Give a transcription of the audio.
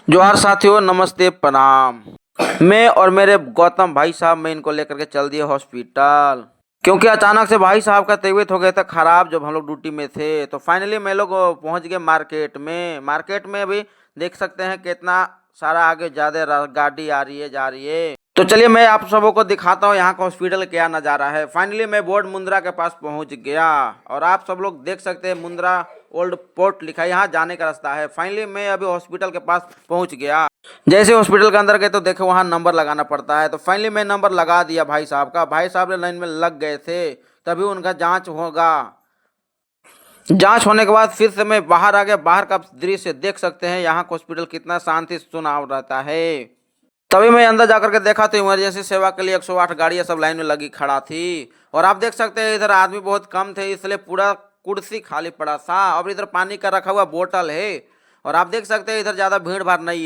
जोहार साथियों, नमस्ते, प्रणाम। मैं और मेरे गौतम भाई साहब मैं इनको लेकर के चल दिए हॉस्पिटल, क्योंकि अचानक से भाई साहब का तबीयत हो गया था खराब जब हम लोग ड्यूटी में थे। तो फाइनली मैं लोग पहुंच गए मार्केट में अभी देख सकते हैं कितना सारा आगे ज्यादा गाड़ी आ रही है, जा रही है। तो चलिए मैं आप सबों को दिखाता हूँ यहाँ का हॉस्पिटल क्या नज़ारा है। फाइनली मैं बोर्ड मुंद्रा के पास पहुँच गया और आप सब लोग देख सकते हैं मुंद्रा ओल्ड पोर्ट लिखा है, यहाँ जाने का रास्ता है। फाइनली मैं अभी हॉस्पिटल के पास पहुँच गया। जैसे हॉस्पिटल के अंदर गए तो देखो वहाँ नंबर लगाना पड़ता है। तो फाइनली मैं नंबर लगा दिया भाई साहब का। भाई साहब ने लाइन में लग गए थे, तभी उनका जाँच होगा। जांच होने के बाद फिर से मैं बाहर आ गया। बाहर का दृश्य देख सकते हैं, यहाँ का हॉस्पिटल कितना शांति सुनाव रहता है। तभी मैं अंदर जाकर के देखा तो इमरजेंसी सेवा के लिए 108 गाड़ियां सब लाइन में लगी खड़ा थी। और आप देख सकते हैं इधर आदमी बहुत कम थे, इसलिए पूरा कुर्सी खाली पड़ा था। और इधर पानी का रखा हुआ बोतल है। और आप देख सकते हैं इधर ज़्यादा भीड़ भाड़ नहीं है।